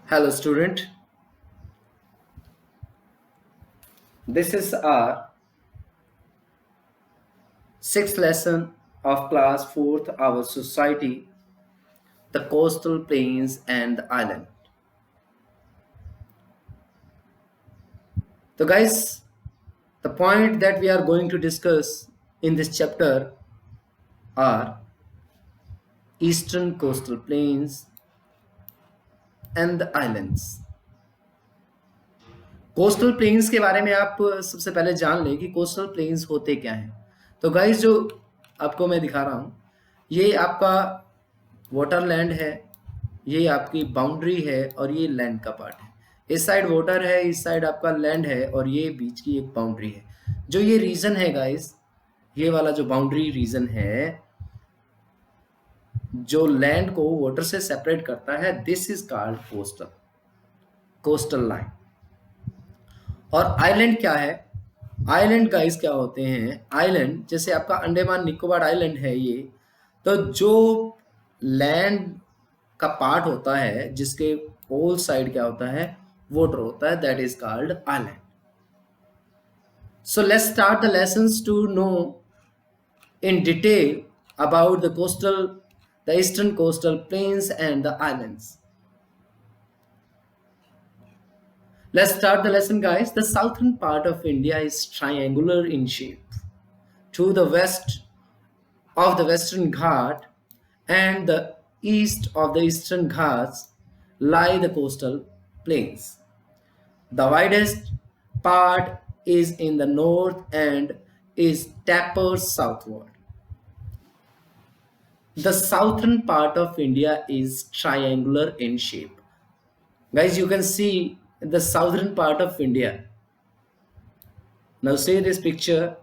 Hello, student. This is our sixth lesson of class fourth, our society, the coastal plains and the island. So, guys, the point that we are going to discuss in this chapter are eastern coastal plains and the islands. Coastal planes के बारे में आप सबसे पहले जान लें कि coastal planes होते क्या हैं। तो गाइस जो आपको मैं दिखा रहा हूँ ये आपका वाटर लैंड है, ये आपकी बाउंड्री है और ये लैंड का पार्ट है। इस साइड वाटर है, इस साइड आपका लैंड है और ये बीच की एक बाउंड्री है। जो ये रीजन है गाइस, ये वाला जो बाउंड्री रीजन है जो लैंड को वाटर से सेपरेट करता है, this is called coastal line. और आइलैंड क्या है? आइलैंड गाइस क्या होते हैं? आइलैंड जैसे आपका अंडमान निकोबार आइलैंड है ये, तो जो लैंड का पार्ट होता है जिसके पोल साइड क्या होता है, वाटर होता है, that is called island. So let's start the lessons to know in detail about the eastern coastal plains and the islands. Let's start the lesson, guys. The southern part of India is triangular in shape. To the west of the Western Ghat and the east of the Eastern Ghats lie the coastal plains. The widest part is in the north and is tapers southward. The southern part of India is triangular in shape. Guys, you can see the southern part of India. Now see this picture,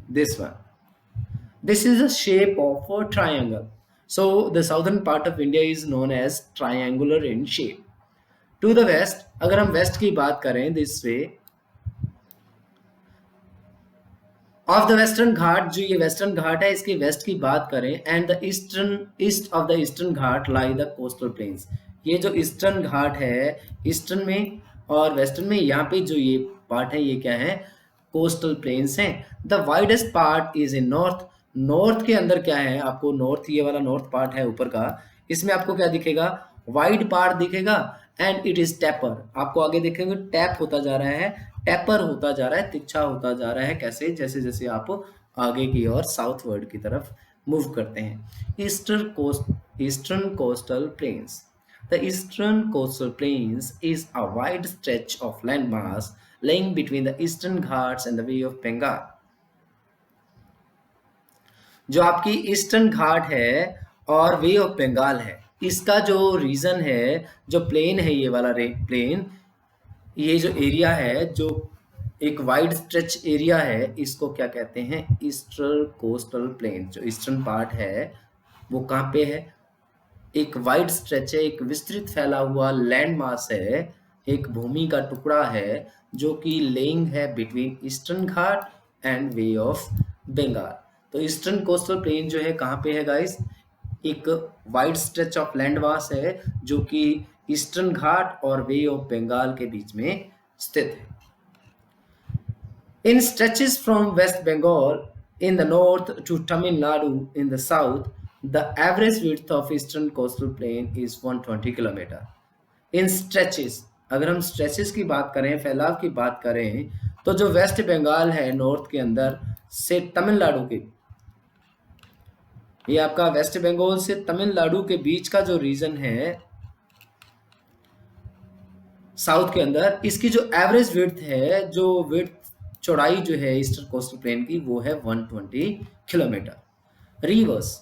this one. This is the shape of a triangle. So the southern part of India is known as triangular in shape. To the west, अगर हम west की बात करें this way, of the western ghat, जो ये western घाट है इसके waste की बात करें, and the east of the eastern Ghat lie the coastal planes. ये जो ईस्टर्न घाट है, ईस्टर्न में और वेस्टर्न में, यहाँ पे जो ये पार्ट है ये क्या है, कोस्टल प्लेन्स हैं। The widest part is in north. North के अंदर क्या है आपको, नॉर्थ, ये वाला नॉर्थ पार्ट है ऊपर का, इसमें आपको क्या दिखेगा, वाइड पार्ट दिखेगा एंड इट इज टैपर। आपको आगे देखेंगे टैप होता जा रहा है, टैपर होता जा रहा है, तिरछा होता जा रहा है। कैसे? जैसे जैसे आप आगे की ओर साउथ वर्ड की तरफ मूव करते हैं। Eastern coastal plains. The eastern coastal planes is a wide stretch of land mass laying between the eastern ghats and the Bay of Bengal. जो आपकी ईस्टर्न घाट है और वे ऑफ बंगाल है, इसका जो रीजन है, जो प्लेन है, ये वाला प्लेन, ये जो एरिया है, जो एक वाइड स्ट्रेच एरिया है, इसको क्या कहते हैं, ईस्टर्न कोस्टल प्लेन। जो ईस्टर्न पार्ट है वो कहाँ पे है, एक वाइड स्ट्रेच है, एक विस्तृत फैला हुआ लैंड मास है, एक भूमि का टुकड़ा है जो कि लेइंग है between eastern ghat and bay of Bengal. तो ईस्टर्न कोस्टल प्लेन जो है कहाँ पे है गाइस, एक wide stretch of land mass है जो कि ईस्टर्न घाट और वे ऑफ बंगाल के बीच में स्थित है। In stretches from West Bengal in the north to Tamil Nadu in the south, the average width of eastern coastal plain is 120 kilometre. In stretches, अगर हम स्ट्रेचेस की बात करें, फैलाव की बात करें, तो जो वेस्ट बंगाल है नॉर्थ के अंदर से तमिलनाडु के, ये आपका वेस्ट बंगाल से तमिलनाडु के बीच का जो रीजन है साउथ के अंदर, इसकी जो एवरेज विड्थ है, जो विड्थ चौड़ाई जो है ईस्टर्न कोस्टल प्लेन की, वो है 120 kilometre. Reverse.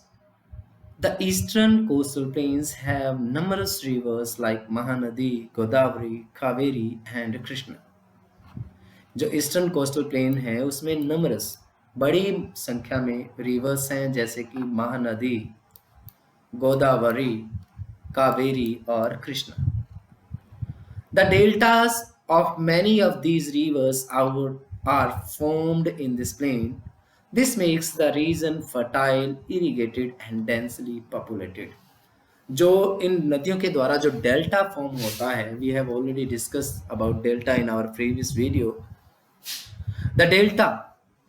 The eastern coastal planes have numerous rivers like Mahanadi, Godavari, Kaveri and Krishna. जो ईस्टर्न कोस्टल प्लेन है उसमें numerous, बड़ी संख्या में रिवर्स हैं, जैसे कि महानदी, गोदावरी, कावेरी और Krishna. The deltas of many of these rivers are formed in this plain. This makes the region fertile, irrigated, and densely populated. जो इन नदियों के द्वारा जो डेल्टा फॉर्म होता है, we have already discuss about delta in our previous video. The delta,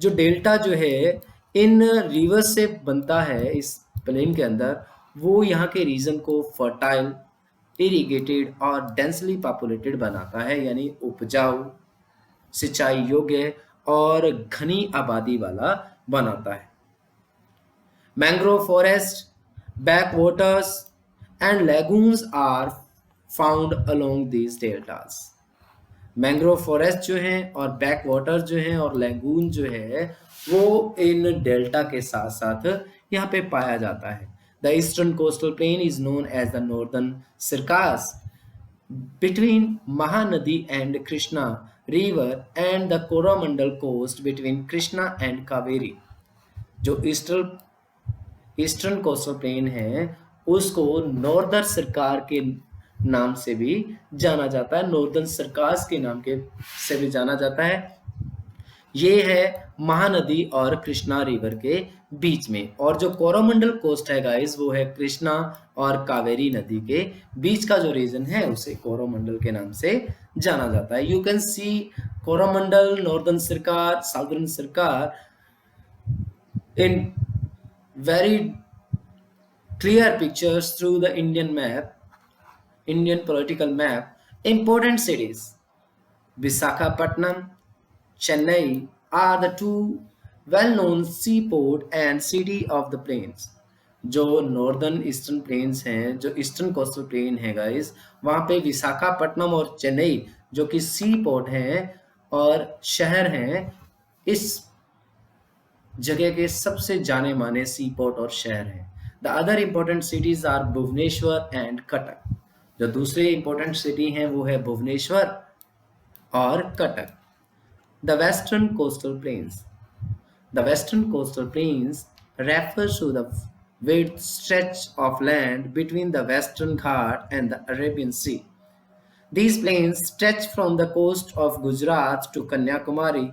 जो delta जो है इन रिवर्स से बनता है इस प्लेन के अंदर, वो यहाँ के रीजन को फर्टाइल, इरिगेटेड और डेंसली पॉपुलेटेड बनाता है, यानी उपजाऊ, सिंचाई योग्य और घनी आबादी वाला बनाता है। Mangrove forest, backwaters and lagoons are found along these deltas. Mangrove forest जो हैं और बैक वाटर जो हैं और लैगून जो है वो इन डेल्टा के साथ साथ यहाँ पे पाया जाता है। The eastern coastal plain is known as the northern Circars between Mahanadi and Krishna river and the Coromandel coast between Krishna and Kaveri. जो ईस्टर्न कोस्टल प्लेन है उसको नॉर्दर्न सरकार के नाम से भी जाना जाता है, नॉर्दर्न सरकास के नाम के से भी जाना जाता है। ये है महानदी और कृष्णा रिवर के बीच में, और जो कोरोमंडल कोस्ट है गाइस वो है कृष्णा और कावेरी नदी के बीच का जो रीजन है उसे कोरोमंडल के नाम से जाना जाता है। You can see Coromandel, northern सरकार, साउदर्न सरकार in very clear pictures through the Indian political map. Important cities Visakhapatnam, Chennai are the two well-known seaport and city of the plains. जो नॉर्दर्न ईस्टर्न प्लेन्स हैं, जो eastern coastal plane है guys, वहाँ पे विशाखापट्टनम और चेन्नई जो कि सी पोर्ट हैं और शहर हैं, इस जगह के सबसे जाने माने सी पोर्ट और शहर हैं। The other important cities are Bhubaneswar and Cuttack. जो दूसरे इम्पोर्टेंट सिटी हैं वो है भुवनेश्वर और Cuttack. The western coastal plains. The western coastal plains refers to the wide stretch of land between the Western Ghat and the Arabian Sea. These plains stretch from the coast of Gujarat to Kanyakumari.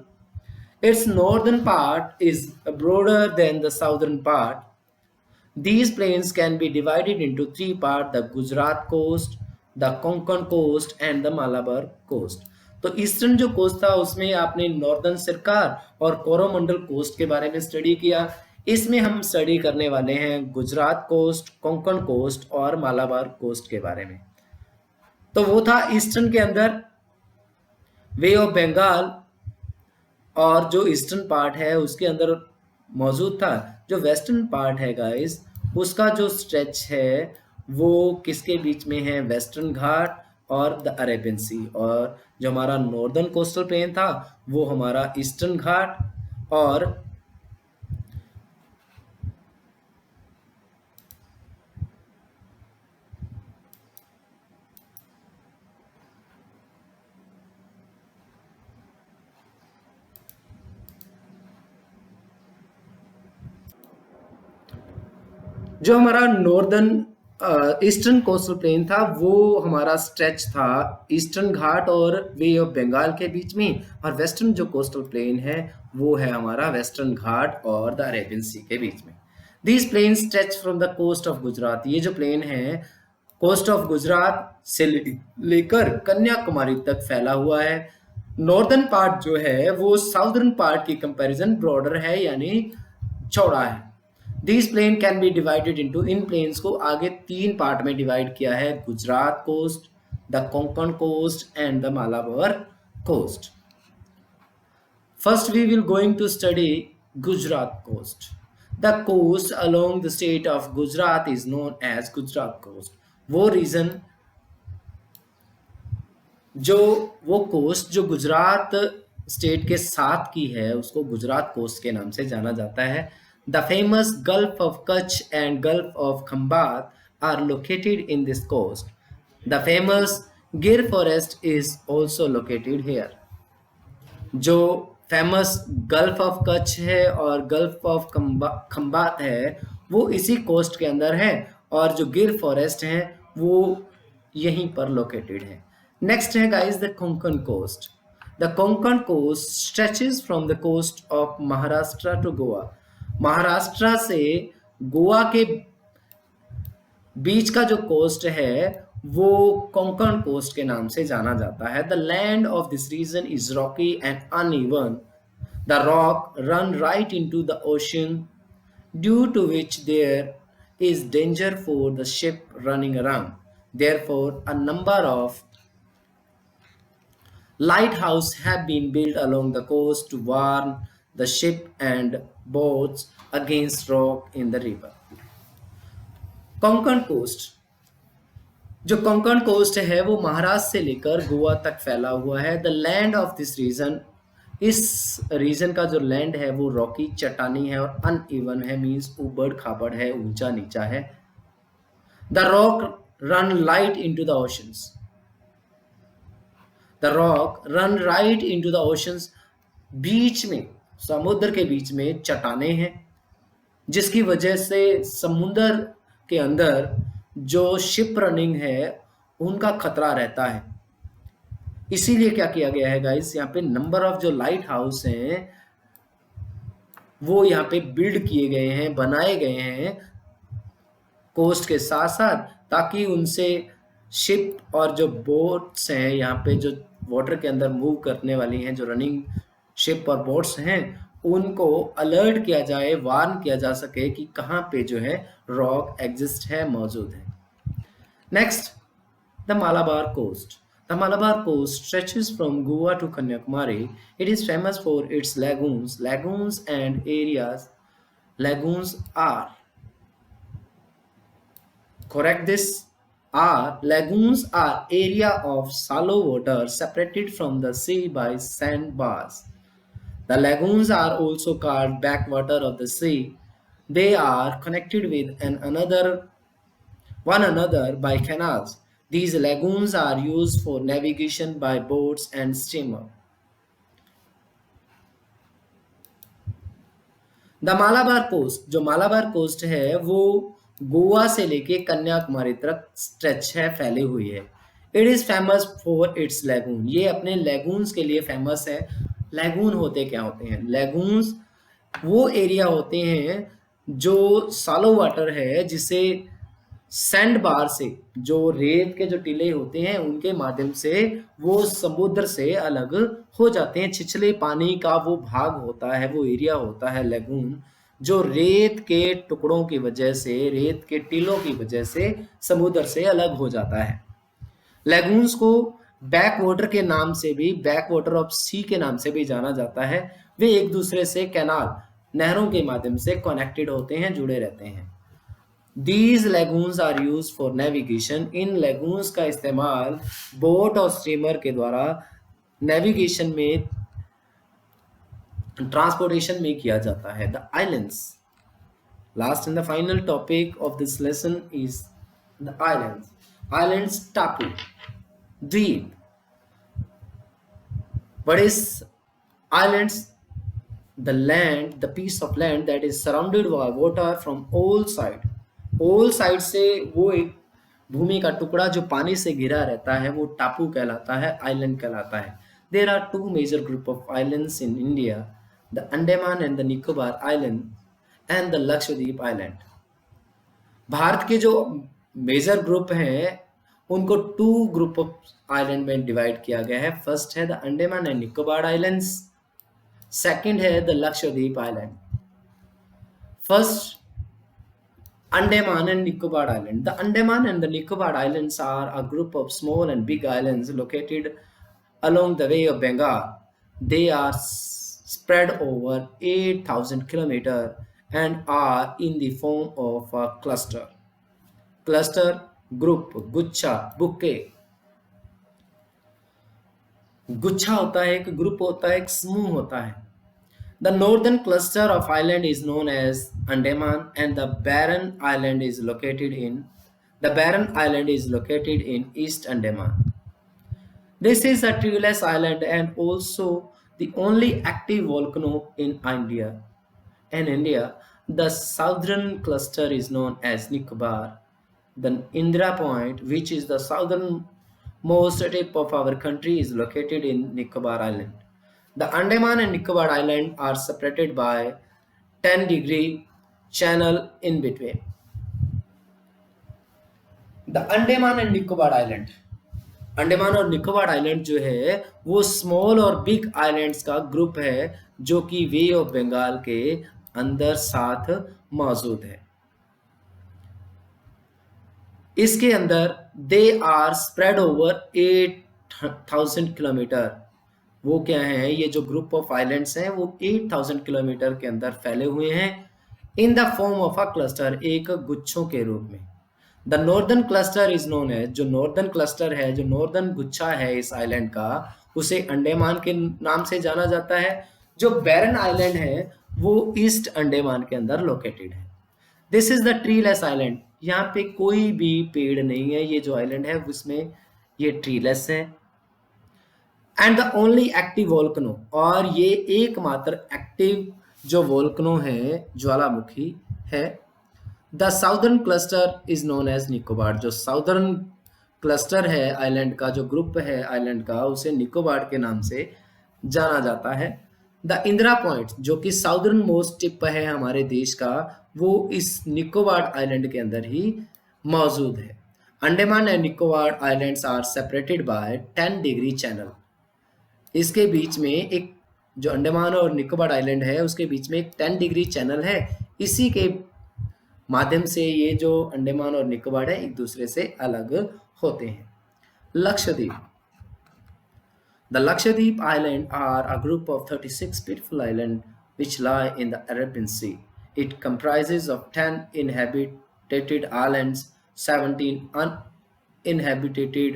Its northern part is broader than the southern part. These plains can be divided into three parts: the Gujarat coast, the Konkan coast and the Malabar coast. तो eastern जो coast था उसमें आपने northern सरकार और Coromandel coast के बारे में स्टडी किया। इसमें हम स्टडी करने वाले हैं गुजरात कोस्ट, कोंकण कोस्ट और मालाबार कोस्ट के बारे में। तो वो था ईस्टर्न के अंदर वे ऑफ बंगाल, और जो ईस्टर्न पार्ट है उसके अंदर मौजूद था। जो वेस्टर्न पार्ट है गाइस, उसका जो स्ट्रेच है वो किसके बीच में है? वेस्टर्न घाट और द अरेबियन सी। और जो हमारा नॉर्दर्न कोस्टल प्लेन था वो हमारा ईस्टर्न घाट और जो हमारा नॉर्दर्न ईस्टर्न कोस्टल प्लेन था वो हमारा स्ट्रेच था ईस्टर्न घाट और वे ऑफ बंगाल के बीच में, और वेस्टर्न जो कोस्टल प्लेन है वो है हमारा वेस्टर्न घाट और द अरेबियन सी के बीच में। These plain stretch from the coast of Gujarat. ये जो प्लेन है कोस्ट ऑफ गुजरात से लेकर कन्याकुमारी तक फैला हुआ है। नॉर्दर्न पार्ट जो है वो साउदर्न पार्ट की कंपैरिजन ब्रॉडर है, यानी चौड़ा है। These plain can be divided into, इन प्लेन्स को आगे तीन पार्ट में डिवाइड किया है: Gujarat coast, the Konkan coast and the Malabar coast. First we will going to study Gujarat coast. The coast along the state of Gujarat is known as Gujarat coast. वो region वो coast जो गुजरात स्टेट के साथ की है उसको गुजरात कोस्ट के नाम से जाना जाता है। The famous Gulf of Kutch and Gulf of Khambat are located in this coast. The famous Gir forest is also located here. जो फेमस गल्फ ऑफ कच्छ है और गल्फ ऑफ खंबात है वो इसी कोस्ट के अंदर है, और जो गिर फॉरेस्ट है वो यहीं पर लोकेटेड है। नेक्स्ट है guys the Konkan coast. The Konkan coast stretches from the coast of Maharashtra to Goa. Maharashtra से गोवा के बीच का जो कोस्ट है वो कोंकण कोस्ट के नाम से जाना जाता है। The land of this region is rocky and uneven. The rock run right into the ocean, due to which there is danger for the ship running around. Therefore, a number of lighthouses have been built along the coast to warn the ship and boats against rock in the river. Konkan coast, जो Konkan coast है वो महाराष्ट्र से लेकर गोवा तक फैला हुआ है। The land of this region, इस रीजन का जो लैंड है वो रॉकी चट्टानी है और अनइवन है, मींस उबड़ खाबड़ है, ऊंचा नीचा है। The rock run light into the oceans, the rock run right into the oceans, बीच में, समुद्र के बीच में चट्टाने हैं, जिसकी वजह से समुद्र के अंदर जो शिप रनिंग है उनका खतरा रहता है। इसीलिए क्या किया गया है गाइस, यहाँ पे नंबर ऑफ जो लाइट हाउस हैं वो यहाँ पे बिल्ड किए गए हैं, बनाए गए हैं कोस्ट के साथ साथ, ताकि उनसे शिप और जो बोट्स हैं यहाँ पे जो वाटर के अंदर मूव करने वाली हैं, जो रनिंग शिप और बोट्स हैं, उनको अलर्ट किया जाए, वार्न किया जा सके कि कहाँ पे जो है रॉक एग्जिस्ट है, मौजूद है। Next, the Malabar coast. The Malabar coast stretches from Goa to Kanyakumari. It is famous for its lagoons. Lagoons and areas. Lagoons are. Correct this. Lagoons are area of shallow water separated from the sea by sandbars. The lagoons are also called backwater of the sea. They are connected with one another by canals. These lagoons are used for navigation by boats and steamer. The Malabar coast, जो Malabar coast है वो गोवा से लेके कन्याकुमारी तक stretch है, फैली हुई है। It is famous for its lagoon. ये अपने लेगून्स के लिए फेमस है। लेगून होते क्या होते हैं? लेगून्स वो एरिया होते हैं जो सालो वाटर है, जिसे सैंड बार से, जो रेत के जो टीले होते हैं उनके माध्यम से वो समुद्र से अलग हो जाते हैं। छिछले पानी का वो भाग होता है, वो एरिया होता है लेगून, जो रेत के टुकड़ों की वजह से, रेत के टीलों की वजह से समुद्र से अलग हो जाता है। लेगून्स को बैक वाटर के नाम से भी, बैक वाटर ऑफ सी के नाम से भी जाना जाता है। वे एक दूसरे से कैनाल, नहरों के माध्यम से कनेक्टेड होते हैं, जुड़े रहते हैं। These lagoons are used for navigation. In lagoons का इस्तेमाल बोट और स्टीमर के द्वारा नेविगेशन में, ट्रांसपोर्टेशन में किया जाता है। The islands. Last and the final topic of this lesson is the islands. Islands, टापू, द्वीप। What is islands? The land, the piece of land that is surrounded by water from all sides. All side से वो एक भूमि का टुकड़ा जो पानी से घिरा रहता है वो टापू कहलाता है, आइलैंड कहलाता है। There are two major group of islands in India, the Andaman and the Nicobar island and the Lakshadweep island. Bharat के जो मेजर ग्रुप हैं उनको टू ग्रुप ऑफ आइलैंड में डिवाइड किया गया है। फर्स्ट है the Andaman and Nicobar islands, second है the Lakshadweep island. First, Andaman and Nicobar Island. The Andaman and the Nicobar Islands are a group of small and big islands located along the Bay of Bengal. They are spread over 8,000 kilometers and are in the form of a cluster. Cluster, group, गुच्छा, bouquet. गुच्छा होता है, एक group होता है, एक समूह होता है। The northern cluster of island is known as Andaman and the barren island is located in East Andaman. This is a treeless island and also the only active volcano in India. In India, the southern cluster is known as Nicobar. The Indira Point, which is the southernmost tip of our country, is located in Nicobar Island. The Andaman and Nicobar Island are separated by 10-degree channel in between. The Andaman and Nicobar island. Andaman और Nicobar island जो है वो small और big islands का group है जो कि वे of Bengal के अंदर साथ मौजूद है। इसके अंदर they are spread over 8,000 kilometre. वो क्या है, ये जो ग्रुप ऑफ आइलैंड्स हैं वो 8,000 किलोमीटर के अंदर फैले हुए हैं in the form of a cluster, एक गुच्छों के रूप में। The northern cluster is known as, जो नॉर्दर्न क्लस्टर है, जो नॉर्दर्न गुच्छा है इस आइलैंड का, उसे अंडमान के नाम से जाना जाता है। जो बैरन आइलैंड है वो ईस्ट अंडमान के अंदर लोकेटेड है। This is the treeless island, यहाँ पे कोई भी पेड़ नहीं है। ये जो आइलैंड है उसमें ये ट्रीलेस है। And the only active volcano, और ये एकमात्र एक्टिव जो वोल्कनो है, ज्वालामुखी है। The southern cluster is known as Nicobar, जो साउदर्न क्लस्टर है आइलैंड का, जो ग्रुप है आइलैंड का, उसे निकोबार के नाम से जाना जाता है। द इंदिरा पॉइंट, जो कि साउदर्न मोस्ट टिप है हमारे देश का, वो इस निकोबार आइलैंड के अंदर ही मौजूद है। Andaman and Nicobar islands are separated by 10 degree channel. इसके बीच में एक, जो अंडमान और निकोबार आइलैंड है उसके बीच में एक 10 डिग्री चैनल है। इसी के माध्यम से ये जो अंडमान और निकोबार है एक दूसरे से अलग होते हैं। Lakshadweep. The Lakshadweep Island are a group of 36 beautiful islands which lie in the Arabian Sea. It comprises of 10 inhabited islands, 17 uninhabited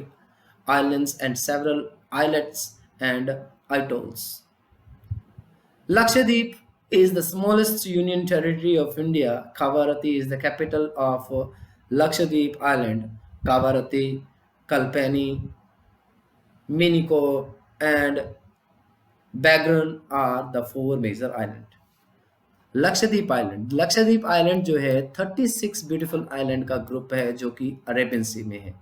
islands, and several islets and atolls. Lakshadweep is the smallest union territory of India. Kavaratti is the capital of Lakshadweep Island. Kavaratti, Kalpani, Miniko, and Bagran are the 4 major islands. Lakshadweep island. Lakshadweep island जो है 36 beautiful island का group है जो कि Arabian सी में है।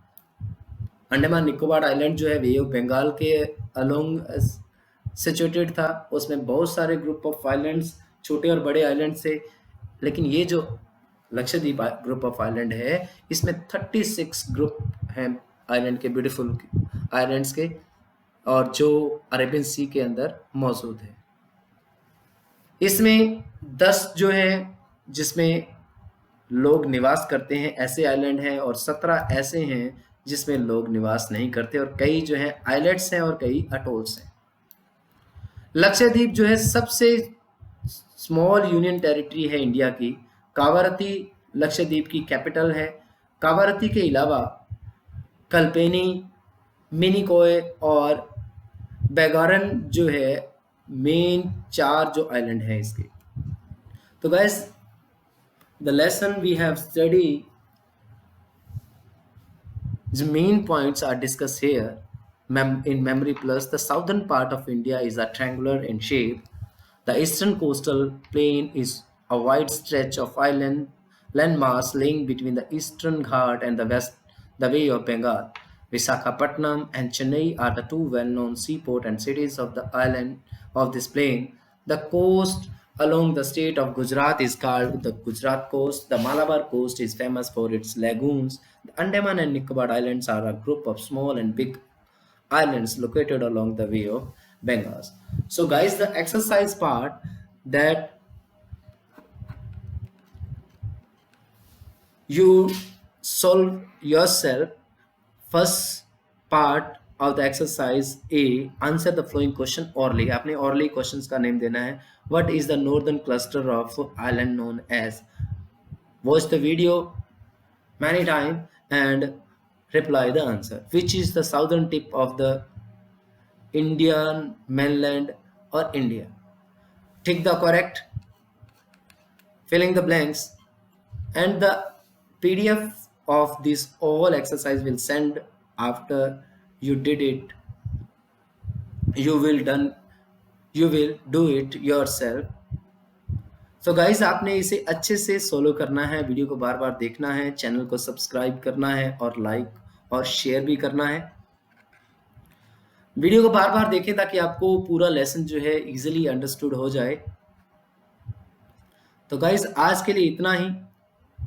Andaman Nicobar island जो है वे ऑफ बंगाल के अलोंग सिचुएटेड था। उसमें बहुत सारे ग्रुप ऑफ आइलैंड्स, छोटे और बड़े आइलैंड से, लेकिन ये जो लक्षद्वीप ग्रुप ऑफ आइलैंड है इसमें 36 ग्रुप हैं आइलैंड के, ब्यूटीफुल आइलैंड्स के, और जो अरेबियन सी के अंदर मौजूद है। इसमें 10 जो है जिसमें लोग निवास करते हैं ऐसे आइलैंड हैं, और 17 ऐसे हैं जिसमें लोग निवास नहीं करते, और कई जो है आइलैंड्स हैं और कई अटोल्स हैं। लक्षद्वीप जो है सबसे स्मॉल यूनियन टेरिटरी है इंडिया की। कावारती लक्षद्वीप की कैपिटल है। कावारती के अलावा कल्पेनी, मिनिकोय और बेगारन जो है मेन 4 जो आइलैंड है इसके। तो guys, the lesson we have study, the main points are discussed here in Memory Plus. The southern part of India is a triangular in shape. The eastern coastal plain is a wide stretch of island landmass lying between the eastern Ghat and the west, the Bay of Bengal. Visakhapatnam and Chennai are the 2 well-known seaport and cities of the island of this plain. The coast along the state of Gujarat is called the Gujarat coast. The Malabar coast is famous for its lagoons. The Andaman and Nicobar Islands are a group of small and big islands located along the Bay of Bengal. So guys, the exercise part that you solve yourself. First part of the exercise A, answer the following question orally. आपने orally questions का name देना है। What is the northern cluster of island known as? Watch the video many times and reply the answer. Which is the southern tip of the Indian mainland or India? Tick the correct, filling the blanks, and the PDF of this all exercise will send after you did it. You will do it yourself. So guys, आपने इसे अच्छे से solo करना है, video को बार बार देखना है, channel को सब्सक्राइब करना है और लाइक और शेयर भी करना है। वीडियो को बार बार देखें ताकि आपको पूरा लेसन जो है इजीली अंडरस्टूड हो जाए। तो गाइज, आज के लिए इतना ही।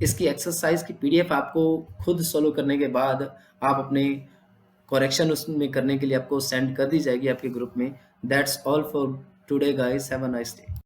इसकी एक्सरसाइज की पीडीएफ आपको खुद सोल्व करने के बाद आप अपने करेक्शन उसमें करने के लिए आपको सेंड कर दी जाएगी आपके ग्रुप में। That's all for today guys, have a nice day.